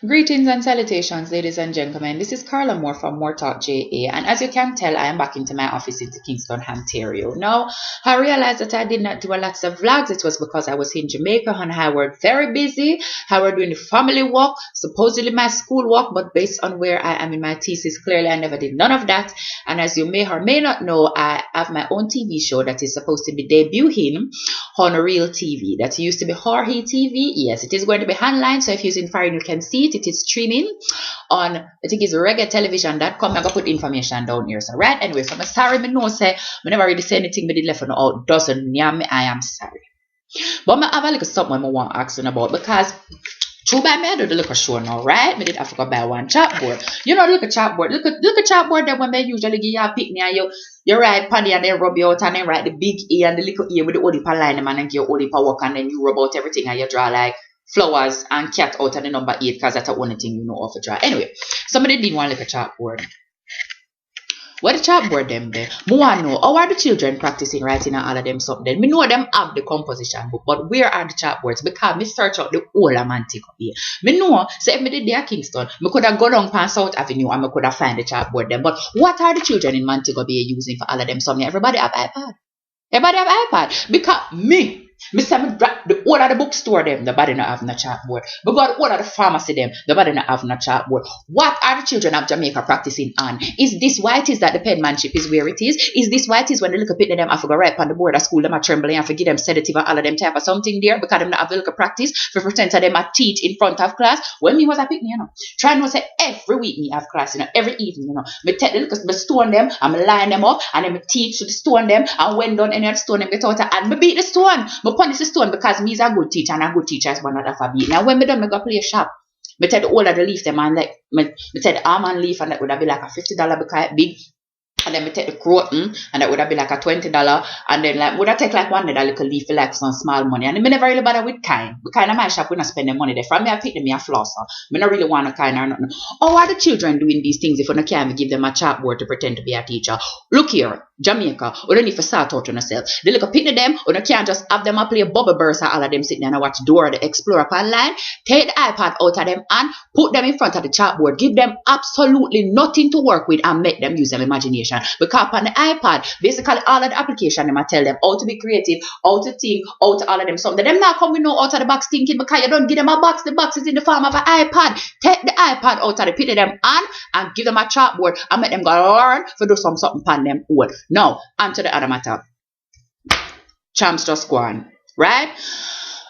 Greetings and salutations, ladies and gentlemen. This is Carla Moore from MooreTalkJa, and as you can tell, I am back into my office in Kingston, Ontario. Now, I realized that I did not do a lot of vlogs. It was because I was in Jamaica and I was very busy. I was doing the family walk, supposedly my school walk, but based on where I am in my thesis, clearly I never did none of that. And as you may or may not know, I have my own TV show that is supposed to be debuting on Real TV. That used to be Jorge TV. Yes, it is going to be online, so if you're in foreign, you can see it. It is streaming on, I think it's reggaetelevision.com. I'm going to put information down here. So, right, anyway, so I'm sorry, I know, say, I never really say anything, but it left on out doesn't yeah, me, I am sorry. But I have a little something I want to ask you about, because true by me, I do the little show now, right? Me did I forgot buy one chalkboard. You know, look at chalkboard. Look at chalkboard that when they usually give you a pickney and you write pandy and then rub you out and then write the big E and the little E with the olive line and then give you olive work and then you rub out everything and you draw like flowers and cat out of the number 8 because that's the only thing you know of to draw. Anyway, somebody did want to look at chalkboard. What the chalkboard them there? I want to know, how are the children practicing writing and all of them something? Me know them have the composition book, but where are the chalkboards? Because me search out the whole Montego Bay. Me know, so if me did there Kingston, me could have gone down past South Avenue and me could have find the chalkboard them. But what are the children in Montego Bay using for all of them something? Everybody have iPad. Everybody have iPad. Because me say me the whole of the bookstore them, nobody not have no chalkboard. We got all of the pharmacy them, nobody not have no chalkboard. What are the children of Jamaica practicing on? Is this why it is that the penmanship is where it is? Is this why it is when they look at them, I forgot right on the board of school, them are trembling and forget them sedative and all of them type of something there because them not have a look at practice for pretend to them a teach in front of class? When me was a pickney, you know, trying to say every week me have class, you know, every evening, you know, me take the look at me stone them and me line them up and then me teach to the stone them and when done any of the stone them get out and me beat the stone. Me punish the stone because me is a good teacher and a good teacher is one of the beat. Now when me done me go play shop, me take the whole of the leaf them and like me take the almond leaf and that would have be like a $50 because it big. And then we take the croton, and that would have been like a $20, and then like would have take like one little leaf for like some small money. And me never really bother with kind. Because in my shop we not spend the money there. From me I pick them, me a floss. Me not really want a kind or nothing. How are the children doing these things if you can't give them a chalkboard to pretend to be a teacher? Look here, Jamaica, we don't need to start out on yourself. They look a pick them, or you can't just have them a play bubble burst and all of them sitting there and watch Dora the Explorer online. Take the iPad out of them and put them in front of the chalkboard. Give them absolutely nothing to work with and make them use their imagination. Because on the iPad, basically all of the application, them I tell them how to be creative, how to think, how to all of them something. Them not come with no out of the box thinking because you don't give them a box. The box is in the form of an iPad. Take the iPad out of the pit of them and give them a chalkboard and make them go learn for do something pan them old. Now, onto the other matter. Champs just go on, right?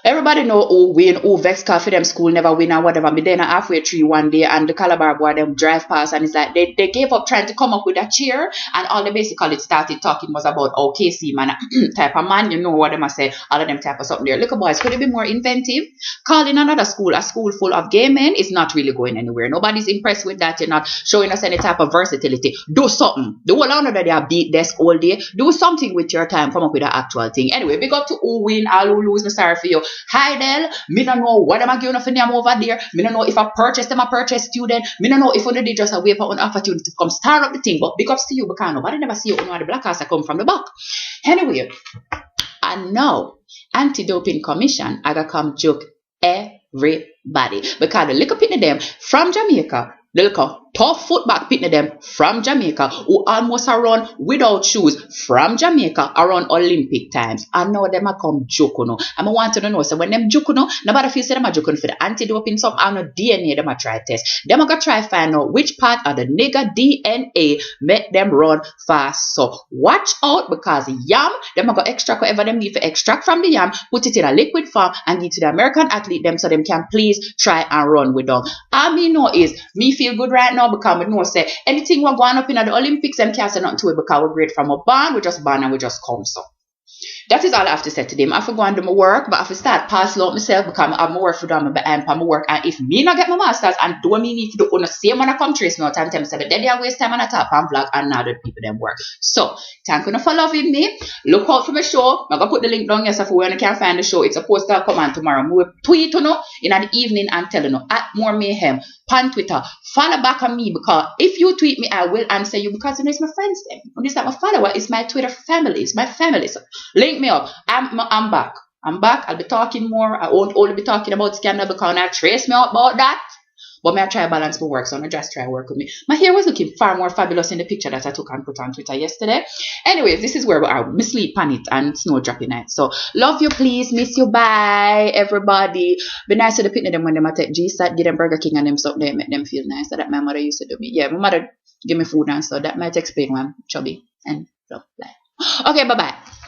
Everybody know who win, who vex car for them school never win or whatever. Me then halfway through one day and the Calabar boy them drive past and it's like they gave up trying to come up with a chair and all they basically started talking was about KC man type of man, you know what they must say, all of them type of something there. Look boys, could it be more inventive? Calling another school a school full of gay men is not really going anywhere. Nobody's impressed with that. You're not showing us any type of versatility. Do something. The whole honor that they are beat desk all day. Do something with your time. Come up with an actual thing. Anyway, big up to who win, all who lose. Me sorry for you. Hi Del, me don't know what am I giving for them over there. Me don't know if I purchase them, I purchase student. Me don't know if only they just a wait for an opportunity to come start up the thing. But big ups to you because nobody never see you on the black ass come from the back. Anyway, and now Anti-Doping Commission I gotta come joke everybody because the little pitney them from Jamaica, the little tough footback pitney them from Jamaica who almost run without shoes from Jamaica around Olympic times. And now them a come joke no. And I want to know so when them joke no, nobody feel say them a joke for the anti-doping some and no DNA them a try test. Them a go try find out which part of the nigger DNA make them run fast. So watch out because yam, them a go extract whatever them need to extract from the yam, put it in a liquid form and give to the American athlete them so them can please try and run with them. All me know is me feel good right now because we know say anything we're going up in at the Olympics and can't say nothing to it because we're great from a band, we just born and we just come so. That is all I have to say to them. I have to go and do my work, but I have to start passing out myself because I have my work for them and my work. And if me not get my masters and do me need to do on the same when I come trace me out and tell me, but then they waste time on a top and vlog and now the people them work. So, thank you for loving me. Look out for my show. I'm going to put the link down here so for when you can find the show. It's supposed to come on tomorrow. We'll tweet in the evening and tell you at More Mayhem. On Twitter, follow back on me because if you tweet me, I will answer you because it's my friends them. And it's not my follower, it's my Twitter family, it's my family. So link me up. I'm back. I'm back. I'll be talking more. I won't only be talking about scandal because I trace me out about that. But I try balance my work, so I just try work with me. My hair was looking far more fabulous in the picture that I took and put on Twitter yesterday. Anyways, this is where we are. Me sleep on it and snow dropping night. So love you, please, miss you, bye, everybody. Be nice to the pitney them when them take G start, give them Burger King and them something they make them feel nice. So that my mother used to do me. Yeah, my mother give me food and so that might explain why I'm chubby and blah blah. Okay, bye bye.